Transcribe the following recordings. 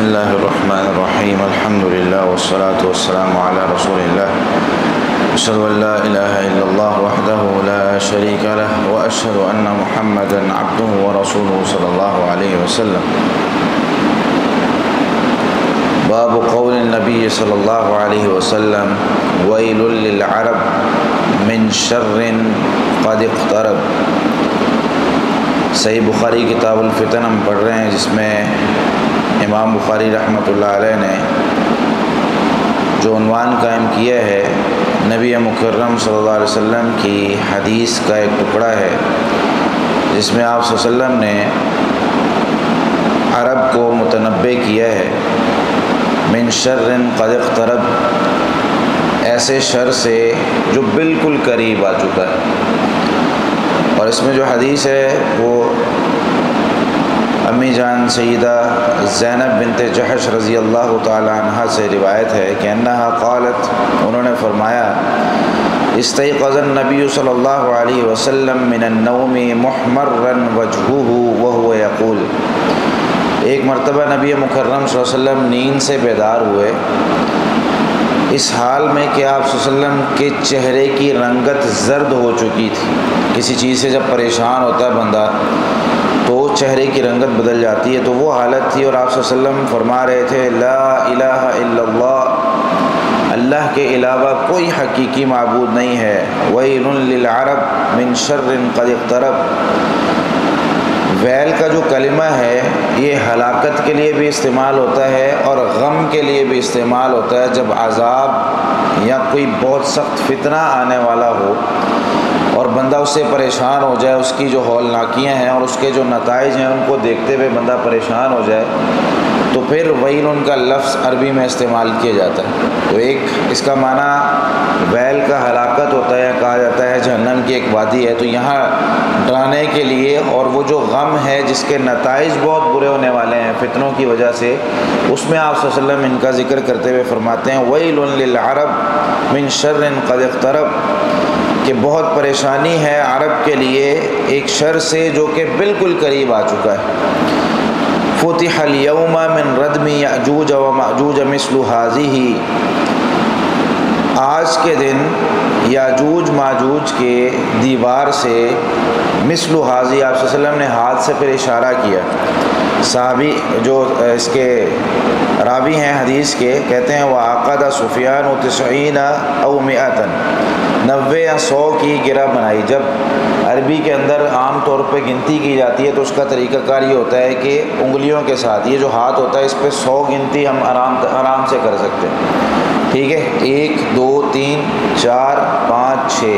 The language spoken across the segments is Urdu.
بسم اللہ الرحمن الرحیم الحمد للہ والصلاة والسلام علی رسول اللہ اشہد ان لا الہ الا اللہ وحدہ لا شریک لہ واشہد ان محمدا عبدہ ورسولہ صلی اللہ علیہ وسلم۔ باب قول النبی صلی اللہ علیہ وسلم ویل للعرب من شر قد اقترب۔ صحیح بخاری کتاب الفتن ہم پڑھ رہے ہیں، جس میں امام بخاری رحمۃ اللہ علیہ نے جو عنوان قائم کیا ہے نبی مکرم صلی اللہ علیہ وسلم کی حدیث کا ایک ٹکڑا ہے، جس میں آپ صلی اللہ علیہ وسلم نے عرب کو متنبع کیا ہے من شر قد اقترب، ایسے شر سے جو بالکل قریب آ چکا ہے۔ اور اس میں جو حدیث ہے وہ امی جان سیدہ زینب بنت جحش رضی اللہ تعالی عنہ سے روایت ہے کہ انہا قالت، انہوں نے فرمایا استيقظ النبی صلی اللہ علیہ وسلم من النوم محمرا وجهه وهو يقول۔ ایک مرتبہ نبی مکرم صلی اللہ علیہ وسلم نیند سے بیدار ہوئے، اس حال میں کہ آپ صلی اللہ علیہ وسلم کے چہرے کی رنگت زرد ہو چکی تھی۔ کسی چیز سے جب پریشان ہوتا ہے بندہ تو چہرے کی رنگت بدل جاتی ہے، تو وہ حالت تھی، اور آپ صلی اللہ علیہ وسلم فرما رہے تھے لا الہ الا اللہ، اللہ کے علاوہ کوئی حقیقی معبود نہیں ہے، ویل للعرب من شر قد اقترب۔ ویل کا جو کلمہ ہے یہ ہلاکت کے لیے بھی استعمال ہوتا ہے اور غم کے لیے بھی استعمال ہوتا ہے، جب عذاب یا کوئی بہت سخت فتنہ آنے والا ہو اور بندہ اس سے پریشان ہو جائے، اس کی جو ہولناکیاں ہیں اور اس کے جو نتائج ہیں ان کو دیکھتے ہوئے بندہ پریشان ہو جائے، تو پھر ویل ان کا لفظ عربی میں استعمال کیا جاتا ہے۔ تو ایک اس کا معنی ویل کا ہلاکت ہوتا ہے، کہا جاتا ہے جہنم کی ایک وادی ہے، تو یہاں ڈرانے کے لیے، اور وہ جو غم ہے جس کے نتائج بہت برے ہونے والے ہیں فتنوں کی وجہ سے، اس میں آپ صلی اللہ علیہ وسلم ان کا ذکر کرتے ہوئے فرماتے ہیں ویل للعرب من شر قد اقترب، کہ بہت پریشانی ہے عرب کے لیے ایک شر سے جو کہ بالکل قریب آ چکا ہے۔ فتح اليوم من ردم یأجوج ومأجوج مثل هذه، آج کے دن یاجوج ماجوج کے دیوار سے مثل هذه، آپ صلی اللہ علیہ وسلم نے ہاتھ سے پھر اشارہ کیا۔ صحابی جو اس کے راوی ہیں حدیث کے کہتے ہیں وعقد سفیان 90 او 100، 90 یا 100 کی گرہ بنائی۔ جب عربی کے اندر عام طور پہ گنتی کی جاتی ہے تو اس کا طریقہ کار یہ ہوتا ہے کہ انگلیوں کے ساتھ، یہ جو ہاتھ ہوتا ہے اس پہ 100 گنتی ہم آرام سے کر سکتے ہیں، ٹھیک ہے، 1 2 3 4 5 6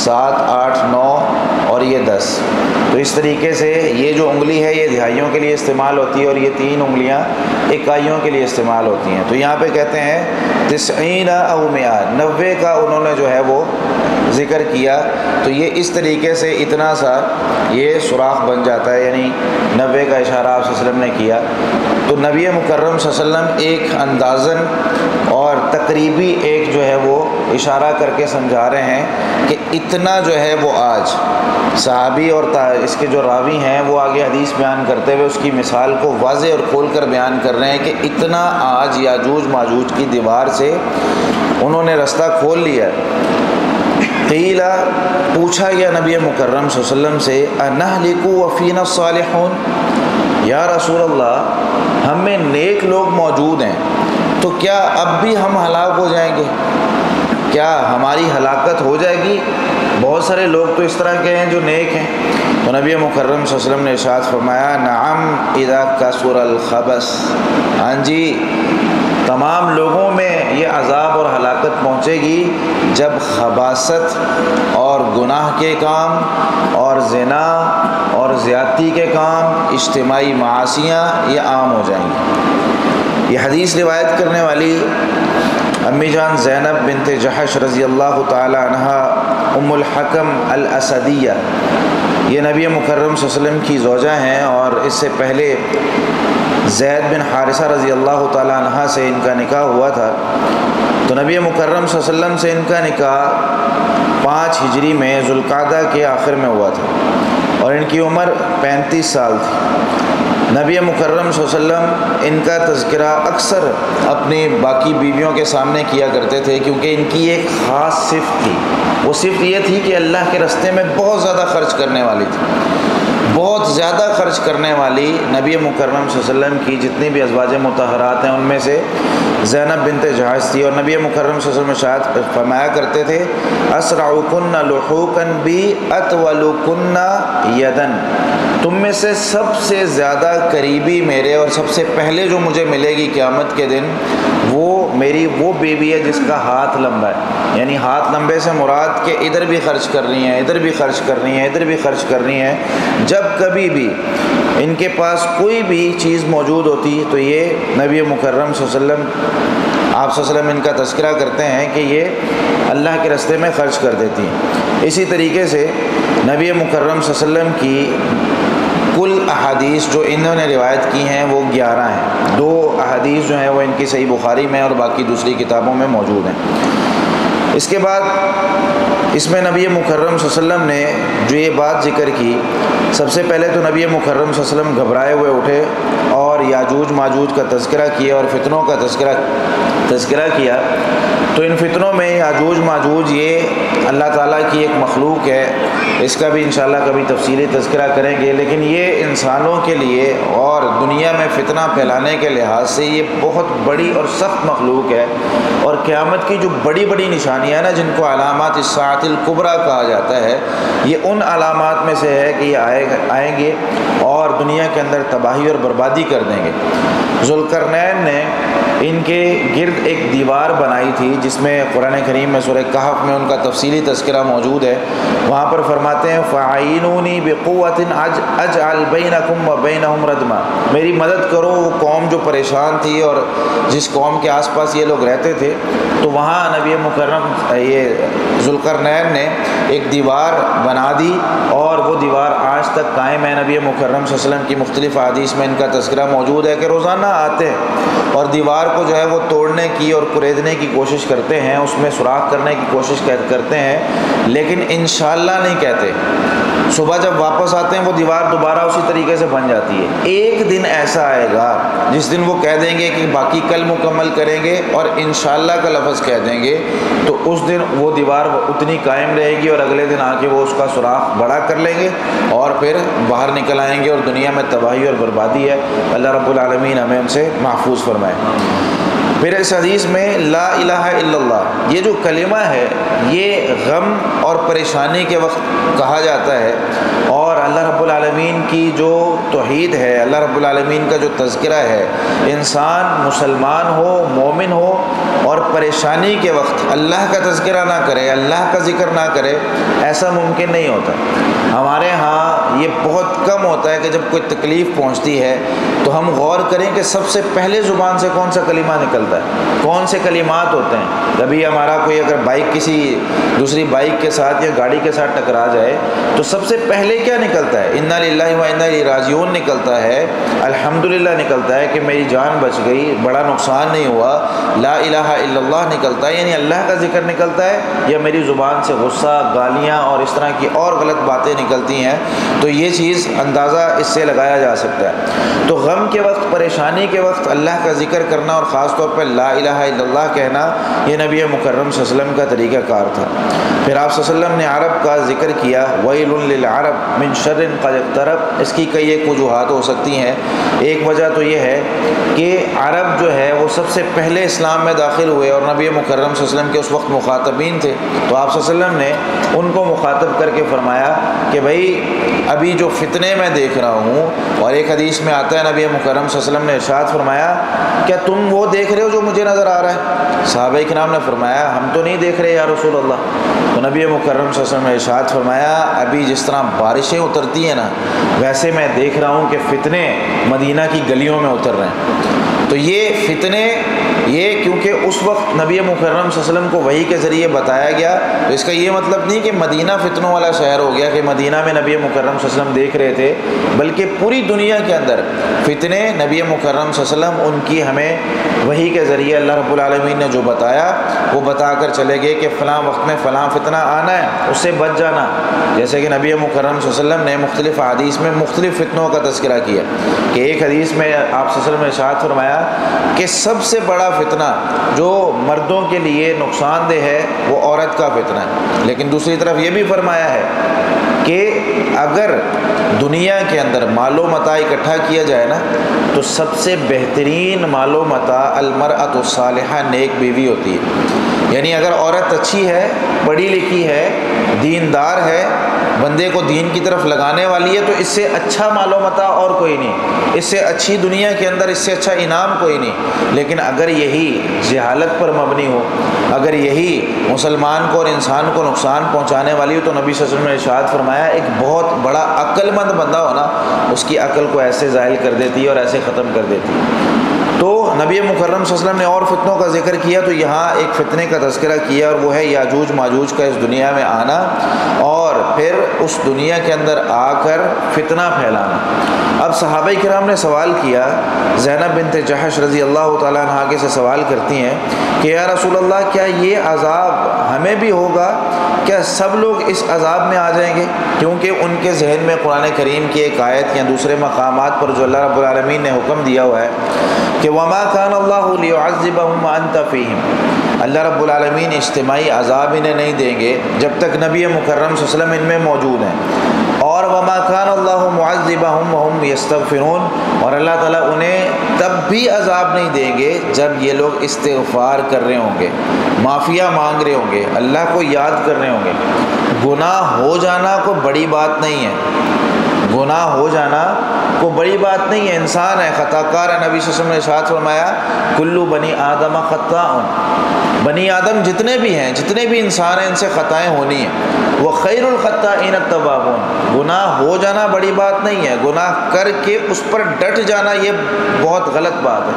7 8 9 اور یہ 10۔ تو اس طریقے سے یہ جو انگلی ہے یہ دہائیوں کے لیے استعمال ہوتی ہے اور یہ 3 انگلیاں اکائیوں کے لیے استعمال ہوتی ہیں۔ تو یہاں پہ کہتے ہیں 90 او 100، 90 کا انہوں نے جو ہے وہ ذکر کیا، تو یہ اس طریقے سے اتنا سا یہ سوراخ بن جاتا ہے، یعنی 90 کا اشارہ آپ صلی اللہ علیہ وسلم نے کیا۔ تو نبی مکرم صلی اللہ علیہ وسلم ایک اندازاً اور تقریبی ایک جو ہے وہ اشارہ کر کے سمجھا رہے ہیں کہ اتنا جو ہے وہ آج صحابی اور اس کے جو راوی ہیں وہ آگے حدیث بیان کرتے ہوئے اس کی مثال کو واضح اور کھول کر بیان کر رہے ہیں کہ اتنا آج یاجوج ماجوج کی دیوار سے انہوں نے رستہ کھول لیا۔ قیل، پوچھا گیا نبی مکرم صلی اللہ علیہ وسلم سے انہلک وفینا الصالحون، یا رسول اللہ ہم میں نیک لوگ موجود ہیں تو کیا اب بھی ہم ہلاک ہو جائیں گے؟ کیا ہماری ہلاکت ہو جائے گی؟ بہت سارے لوگ تو اس طرح کے ہیں جو نیک ہیں۔ تو نبی مکرم صلی اللہ علیہ وسلم نے ارشاد فرمایا نعم اذا کثر الخبث، ہاں جی، تمام لوگوں میں یہ عذاب اور ہلاکت پہنچے گی جب خباثت اور گناہ کے کام اور زنا اور زیادتی کے کام، اجتماعی معاصیاں یہ عام ہو جائیں گی۔ یہ حدیث روایت کرنے والی امی جان زینب بنت جحش رضی اللہ تعالی عنہ ام الحکم الاسدیہ، یہ نبی مکرم صلی اللہ علیہ وسلم کی زوجہ ہیں، اور اس سے پہلے زید بن حارثہ رضی اللہ تعالی عنہ سے ان کا نکاح ہوا تھا۔ تو نبی مکرم صلی اللہ علیہ وسلم سے ان کا نکاح 5 ہجری میں ذوالقعدہ کے آخر میں ہوا تھا، اور ان کی عمر 35 سال تھی۔ نبی مکرم صلی اللہ علیہ وسلم ان کا تذکرہ اکثر اپنی باقی بیویوں کے سامنے کیا کرتے تھے، کیونکہ ان کی ایک خاص صفت تھی۔ وہ صفت یہ تھی کہ اللہ کے راستے میں بہت زیادہ خرچ کرنے والی تھی، بہت زیادہ خرچ کرنے والی نبی مکرم صلی اللہ علیہ وسلم کی جتنی بھی ازواج مطہرات ہیں ان میں سے زینب بنت جحش تھی۔ اور نبی مکرم صلی اللہ علیہ وسلم ارشاد فرمایا کرتے تھے اسرعکن لحوقا بی اطولکن یدن، تم میں سے سب سے زیادہ قریبی میرے اور سب سے پہلے جو مجھے ملے گی قیامت کے دن وہ میری وہ بیوی ہے جس کا ہاتھ لمبا ہے۔ یعنی ہاتھ لمبے سے مراد کہ ادھر بھی خرچ کر رہی ہیں، ادھر بھی خرچ کر رہی ہیں، ادھر بھی خرچ کر رہی ہیں۔ جب کبھی بھی ان کے پاس کوئی بھی چیز موجود ہوتی تو یہ نبی مکرم صلی اللہ علیہ وسلم آپ صلی اللہ علیہ وسلم ان کا تذکرہ کرتے ہیں کہ یہ اللہ کے راستے میں خرچ کر دیتی ہیں۔ اسی طریقے سے نبی مکرم صلی اللہ علیہ وسلم کی کل احادیث جو انہوں نے روایت کی ہیں وہ 11 ہیں۔ 2 احادیث جو ہیں وہ ان کی صحیح بخاری میں اور باقی دوسری کتابوں میں موجود ہیں۔ اس کے بعد اس میں نبی مکرم صلی اللہ علیہ وسلم نے جو یہ بات ذکر کی، سب سے پہلے تو نبی مکرم صلی اللہ علیہ وسلم گھبرائے ہوئے اٹھے اور یاجوج ماجوج کا تذکرہ کیا اور فتنوں کا تذکرہ کیا۔ تو ان فتنوں میں یاجوج ماجوج یہ اللہ تعالیٰ کی ایک مخلوق ہے، اس کا بھی انشاءاللہ کبھی تفصیلی تذکرہ کریں گے، لیکن یہ انسانوں کے لیے اور دنیا میں فتنہ پھیلانے کے لحاظ سے یہ بہت بڑی اور سخت مخلوق ہے۔ اور قیامت کی جو بڑی بڑی نشانیاں نا جن کو علامات الساعۃ الکبریٰ کہا جاتا ہے، یہ ان علامات میں سے ہے کہ یہ آئیں گے اور دنیا کے اندر تباہی اور بربادی کر دیں گے۔ ذوالقرنین نے ان کے گرد ایک دیوار بنائی تھی جس میں قرآن کریم میں سورہ کہف میں ان کا تفصیلی تذکرہ موجود ہے۔ وہاں پر فرماتے ہیں فَعَيْنُونِي بِقُوَّةٍ أَجْعَلْ بَيْنَكُمْ وَبَيْنَهُمْ رَدْمًا، میری مدد کرو وہ قوم جو پریشان تھی اور جس قوم کے آس پاس یہ لوگ رہتے تھے۔ تو وہاں نبی مکرم یہ ذوالقرنین نے ایک دیوار بنا دی اور وہ دیوار آج تک قائم ہے۔ نبی مکرم صلی اللہ علیہ وسلم کی مختلف احادیث میں ان کا تذکرہ موجود ہے کہ روزانہ آتے ہیں اور دیوار کو جو ہے وہ توڑنے کی اور کریدنے کی کوشش کرتے ہیں، اس میں سوراخ کرنے کی کوشش کرتے ہیں، لیکن انشاءاللہ نہیں کہتے۔ صبح جب واپس آتے ہیں وہ دیوار دوبارہ اسی طریقے سے بن جاتی ہے۔ ایک دن ایسا آئے گا جس دن وہ کہہ دیں گے کہ باقی کل مکمل کریں گے اور انشاءاللہ کا لفظ کہہ دیں گے، تو اس دن وہ دیوار اتنی قائم رہے گی اور اگلے دن آ کے وہ اس کا سوراخ بڑا کر لیں گے اور پھر باہر نکل آئیں گے اور دنیا میں تباہی اور بربادی ہے۔ اللہ رب العالمین ہمیں ان سے محفوظ فرمائے۔ پھر اس حدیث میں لا الہ الا اللہ یہ جو کلمہ ہے یہ غم اور پریشانی کے وقت کہا جاتا ہے، اور اللہ رب العالمین کی جو توحید ہے، اللہ رب العالمین کا جو تذکرہ ہے، انسان مسلمان ہو مومن ہو اور پریشانی کے وقت اللہ کا تذکرہ نہ کرے، اللہ کا ذکر نہ کرے، ایسا ممکن نہیں ہوتا۔ ہمارے ہاں یہ بہت کم ہوتا ہے کہ جب کوئی تکلیف پہنچتی ہے تو ہم غور کریں کہ سب سے پہلے زبان سے کون سا کلمہ نکلتا ہے، کون سے کلمات ہوتے ہیں۔ کبھی ہمارا کوئی اگر بائک کسی دوسری بائک کے ساتھ یا گاڑی کے ساتھ ٹکرا جائے تو سب سے پہلے کیا نکلتا ہے؟ انا للہ و انا الیہ راجعون نکلتا ہے، الحمدللہ نکلتا ہے کہ میری جان بچ گئی، بڑا نقصان نہیں ہوا، لا الہ الا اللہ نکلتا ہے یعنی اللہ کا ذکر نکلتا ہے، یا میری زبان سے غصہ، گالیاں اور اس طرح کی اور غلط باتیں نکلتی ہیں، تو یہ چیز اندازہ اس سے لگایا جا سکتا ہے۔ تو غم کے وقت، پریشانی کے وقت اللہ کا ذکر کرنا اور خاص طور پر لا الہ الا اللہ کہنا یہ نبی مکرم صلی اللہ علیہ وسلم کا طریقہ کار تھا۔ پھر آپ صلی اللہ علیہ وسلم نے عرب کا ذکر کیا، ویل للعرب من شر قد اقترب۔ اس کی کئی ایک وجوہات ہو سکتی ہیں۔ ایک وجہ تو یہ ہے کہ عرب جو ہے وہ سب سے پہلے اسلام میں داخل ہوئے اور نبی مکرم صلی اللہ علیہ وسلم کے اس وقت مخاطبین تھے، تو آپ صلی اللہ علیہ وسلم نے ان کو مخاطب کر کے فرمایا کہ بھائی ابھی جو فتنے میں دیکھ رہا ہوں، اور ایک حدیث میں آتا ہے نبی مکرم صلی اللہ علیہ وسلم نے ارشاد فرمایا کیا تم وہ دیکھ رہے ہو جو مجھے نظر آ رہا ہے؟ صحابہ کرام نے فرمایا ہم تو نہیں دیکھ رہے یا رسول اللہ۔ تو نبی مکرم صلی اللہ علیہ وسلم نے ارشاد فرمایا ابھی جس طرح بارشیں اترتی ہیں نا ویسے میں دیکھ رہا ہوں کہ فتنے مدینہ کی گلیوں میں اتر رہے ہیں۔ تو یہ فتنے یہ کیونکہ اس وقت نبی مکرم صلی اللہ علیہ وسلم کو وحی کے ذریعے بتایا گیا، تو اس کا یہ مطلب نہیں کہ مدینہ فتنوں والا شہر ہو گیا کہ مدینہ میں نبی مکرم صلی اللہ علیہ وسلم دیکھ رہے تھے، بلکہ پوری دنیا کے اندر فتنے نبی مکرم صلی اللہ علیہ وسلم ان کی ہمیں وحی کے ذریعے اللہ رب العالمین نے جو بتایا وہ بتا کر چلے گئے کہ فلاں وقت میں فلاں فتنہ آنا ہے، اس سے بچ جانا۔ جیسے کہ نبی مکرم صلی اللہ علیہ وسلم نے مختلف احادیث میں مختلف فتنوں کا تذکرہ کیا، کہ ایک حدیث میں آپ صلی اللہ علیہ وسلم نے ارشاد فرمایا کہ سب سے بڑا فتنہ جو مردوں کے لیے نقصان دہ ہے وہ عورت کا فتنہ ہے، لیکن دوسری طرف یہ بھی فرمایا ہے کہ اگر دنیا کے اندر مال و متاع اکٹھا کیا جائے نا تو سب سے بہترین مال و متاع المرأۃ الصالحہ، نیک بیوی ہوتی ہے۔ یعنی اگر عورت اچھی ہے، پڑھی لکھی ہے، دیندار ہے، بندے کو دین کی طرف لگانے والی ہے، تو اس سے اچھا مال و متاع اور کوئی نہیں، اس سے اچھی دنیا کے اندر اس سے اچھا انعام کوئی نہیں۔ لیکن اگر یہی جہالت پر مبنی ہو، اگر یہی مسلمان کو اور انسان کو نقصان پہنچانے والی ہو، تو نبی صلی اللہ علیہ وسلم نے ارشاد فرمایا ایک بہت بڑا عقل مند بندہ ہونا اس کی عقل کو ایسے زائل کر دیتی ہے اور ایسے ختم کر دیتی ہے۔ تو نبی مکرم صلی اللہ علیہ وسلم نے اور فتنوں کا ذکر کیا، تو یہاں ایک فتنے کا تذکرہ کیا، اور وہ ہے یاجوج ماجوج کا اس دنیا میں آنا اور پھر اس دنیا کے اندر آ کر فتنہ پھیلانا۔ اب صحابہ کرام نے سوال کیا، زینب بنت جحش رضی اللہ تعالیٰ عنہ آگے سے سوال کرتی ہیں کہ یا رسول اللہ کیا یہ عذاب ہمیں بھی ہوگا؟ کیا سب لوگ اس عذاب میں آ جائیں گے؟ کیونکہ ان کے ذہن میں قرآن کریم کی ایک آیت یا دوسرے مقامات پر جو اللہ رب العالمین نے حکم دیا ہوا ہے کہ وَمَا كَانَ اللَّهُ لِيُعَذِّبَهُمْ وَأَنْتَ فِيهِمْ، اللہ رب العالمین اجتماعی عذاب انہیں نہیں دیں گے جب تک نبی مکرم صلی اللہ علیہ وسلم ان میں موجود ہیں، اور وَمَا كَانَ اللَّهُ مُعَذِّبَهُمْ وَهُمْ يَسْتَغْفِرُونَ، اور اللہ تعالیٰ انہیں تب بھی عذاب نہیں دیں گے جب یہ لوگ استغفار کر رہے ہوں گے، معافیہ مانگ رہے ہوں گے، اللہ کو یاد کر رہے ہوں گے۔ گناہ ہو جانا کوئی بڑی بات نہیں ہے، گناہ ہو جانا کوئی بڑی بات نہیں ہے، انسان ہے، خطا کار ہے۔ نبی صلی اللہ علیہ وسلم نے ارشاد فرمایا کلو بنی آدم خطاء، بنی آدم جتنے بھی ہیں، جتنے بھی انسان ہیں، ان سے خطائیں ہونی ہیں، وہ خیر الخطائین التوابون، گناہ ہو جانا بڑی بات نہیں ہے، گناہ کر کے اس پر ڈٹ جانا یہ بہت غلط بات ہے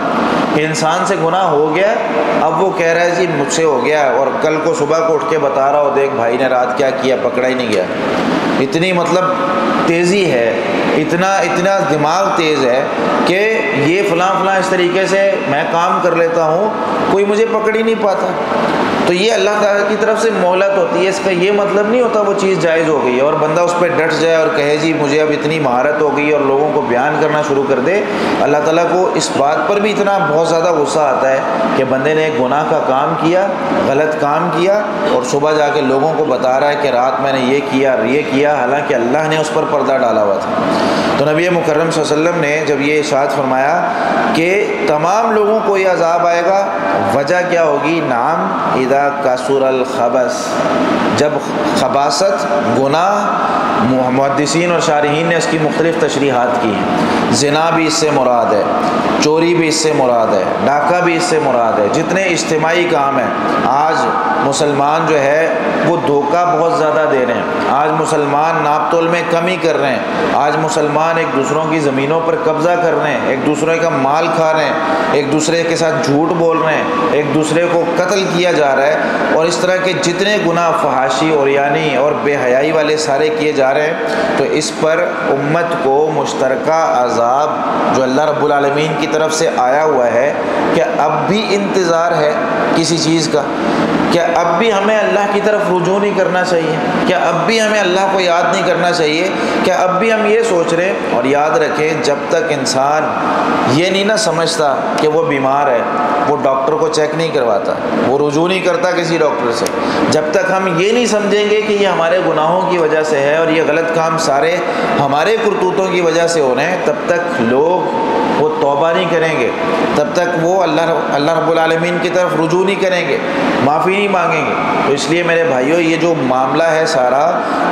کہ انسان سے گناہ ہو گیا، اب وہ کہہ رہا ہے جی مجھ سے ہو گیا، اور کل کو صبح کو اٹھ کے بتا رہا ہو دیکھ بھائی نے رات کیا کیا، پکڑا ہی نہیں گیا۔ اتنی مطلب تیزی ہے، اتنا دماغ تیز ہے کہ یہ فلاں اس طریقے سے میں کام کر لیتا ہوں، کوئی مجھے پکڑ ہی نہیں پاتا۔ تو یہ اللہ تعالیٰ کی طرف سے مہلت ہوتی ہے، اس کا یہ مطلب نہیں ہوتا وہ چیز جائز ہو گئی ہے اور بندہ اس پہ ڈٹ جائے اور کہے جی مجھے اب اتنی مہارت ہو گئی اور لوگوں کو بیان کرنا شروع کر دے۔ اللہ تعالیٰ کو اس بات پر بھی اتنا بہت زیادہ غصہ آتا ہے کہ بندے نے ایک گناہ کا کام کیا، غلط کام کیا، اور صبح جا کے لوگوں کو بتا رہا ہے کہ رات میں نے یہ کیا، حالانکہ اللہ نے اس پر پردہ ڈالا ہوا تھا۔ تو نبی مکرم صلی اللہ علیہ وسلم نے جب یہ ارشاد فرمایا کہ تمام لوگوں کو یہ عذاب آئے گا، وجہ کیا ہوگی؟ نعم اذا کثر الخبث، جب خباثت، گناہ، محدثین اور شارحین نے اس کی مختلف تشریحات کی ہیں۔ زنا بھی اس سے مراد ہے، چوری بھی اس سے مراد ہے، ڈاکہ بھی اس سے مراد ہے، جتنے اجتماعی کام ہیں۔ آج مسلمان جو ہے وہ دھوکہ بہت زیادہ دے رہے ہیں، آج مسلمان ناپ تول میں کمی کر رہے ہیں، آج مسلمان ایک دوسروں کی زمینوں پر قبضہ کر رہے ہیں، ایک دوسرے کا مال کھا رہے ہیں، ایک دوسرے کے ساتھ جھوٹ بول رہے ہیں، ایک دوسرے کو قتل کیا جا رہا ہے، اور اس طرح کے جتنے گناہ فحاشی اور یعنی اور بے حیائی والے سارے کیے جا رہے ہیں۔ تو اس پر امت کو مشترکہ عذاب جو اللہ رب العالمین کی طرف سے آیا ہوا ہے، کہ اب بھی انتظار ہے کسی چیز کا؟ کیا اب بھی ہمیں اللہ کی طرف رجوع نہیں کرنا چاہیے؟ کیا اب بھی ہمیں اللہ کو یاد نہیں کرنا چاہیے؟ کیا اب بھی ہم یہ سوچ رہے اور یاد رکھیں جب تک انسان یہ نہیں نہ سمجھتا کہ وہ بیمار ہے، وہ ڈاکٹر کو چیک نہیں کرواتا، وہ رجوع نہیں کرتا کسی ڈاکٹر سے، جب تک ہم یہ نہیں سمجھیں گے کہ یہ ہمارے گناہوں کی وجہ سے ہے اور یہ غلط کام سارے ہمارے کرتوتوں کی وجہ سے ہو رہے ہیں، تب تک لوگ وہ توبہ نہیں کریں گے، تب تک وہ اللہ رب العالمین کی طرف رجوع نہیں کریں گے، معافی نہیں مانگیں گے۔ تو اس لیے میرے بھائیوں، یہ جو معاملہ ہے سارا،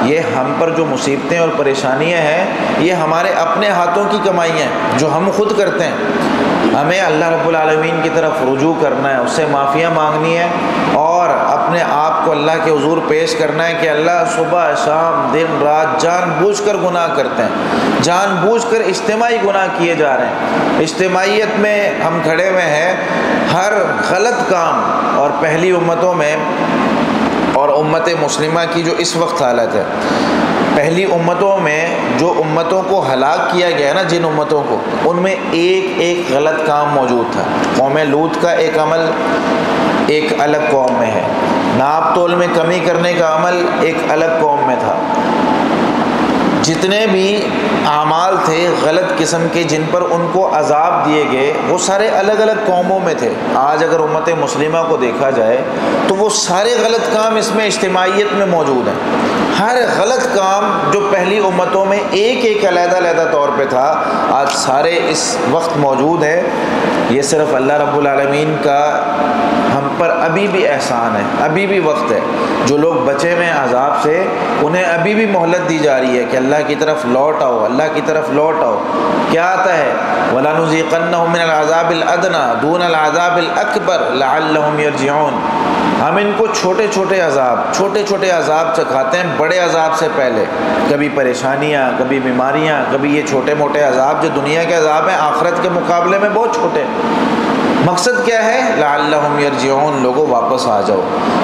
یہ ہم پر جو مصیبتیں اور پریشانیاں ہیں، یہ ہمارے اپنے ہاتھوں کی کمائی ہیں جو ہم خود کرتے ہیں۔ ہمیں اللہ رب العالمین کی طرف رجوع کرنا ہے، اس سے معافیاں مانگنی ہے، اور اپنے آپ کو اللہ کے حضور پیش کرنا ہے کہ اللہ صبح شام دن رات جان بوجھ کر گناہ کرتے ہیں، جان بوجھ کر اجتماعی گناہ کیے جا رہے ہیں، اجتماعیت میں ہم کھڑے ہوئے ہیں، ہر غلط کام، اور پہلی امتوں میں اور امت مسلمہ کی جو اس وقت حالت ہے، پہلی امتوں میں جو امتوں کو ہلاک کیا گیا نا، جن امتوں کو، ان میں ایک ایک غلط کام موجود تھا۔ قوم لوط کا ایک عمل ایک الگ قوم میں ہے، ناپ تول میں کمی کرنے کا عمل ایک الگ قوم میں تھا، جتنے بھی اعمال تھے غلط قسم کے جن پر ان کو عذاب دیے گئے وہ سارے الگ الگ قوموں میں تھے۔ آج اگر امت مسلمہ کو دیکھا جائے تو وہ سارے غلط کام اس میں اجتماعیت میں موجود ہیں۔ ہر غلط کام جو پہلی امتوں میں ایک ایک علیحدہ علیحدہ طور پہ تھا، آج سارے اس وقت موجود ہے۔ یہ صرف اللہ رب العالمین کا ہم پر ابھی بھی احسان ہے، ابھی بھی وقت ہے۔ جو لوگ بچے میں عذاب سے، انہیں ابھی بھی مہلت دی جا رہی ہے کہ اللہ کی طرف لوٹ آؤ، اللہ کی طرف لوٹ آؤ۔ کیا آتا ہے؟ وَلَنُذِيقَنَّهُم مِّنَ الْعَذَابِ الْأَدْنَىٰ دُونَ الْعَذَابِ الْأَكْبَرِ لَعَلَّهُمْ يَرْجِعُونَ۔ ہم ان کو چھوٹے چھوٹے عذاب چکھاتے ہیں بڑے عذاب سے پہلے، کبھی پریشانیاں، کبھی بیماریاں، کبھی یہ چھوٹے موٹے عذاب جو دنیا کے عذاب ہیں آخرت کے مقابلے میں بہت چھوٹے۔ مقصد کیا ہے؟ لعلہم یرجعون، لوگوں واپس آ جاؤ،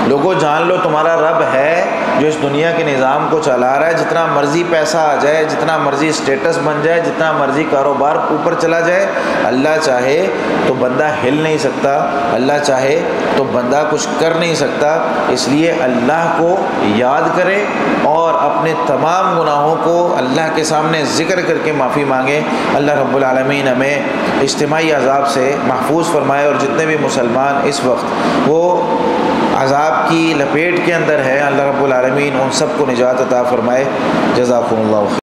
لوگوں جان لو تمہارا رب ہے جو اس دنیا کے نظام کو چلا رہا ہے۔ جتنا مرضی پیسہ آ جائے، جتنا مرضی اسٹیٹس بن جائے، جتنا مرضی کاروبار اوپر چلا جائے، اللہ چاہے تو بندہ ہل نہیں سکتا، اللہ چاہے تو بندہ کچھ کر نہیں سکتا۔ اس لیے اللہ کو یاد کرے اور اپنے تمام گناہوں کو اللہ کے سامنے ذکر کر کے معافی مانگے۔ اللہ رب العالمین ہمیں اجتماعی عذاب سے محفوظ فرمائے، اور جتنے بھی مسلمان اس وقت وہ عذاب کی لپیٹ کے اندر ہے، اللہ رب العالمین ان سب کو نجات عطا فرمائے۔ جزاکم اللہ خیر۔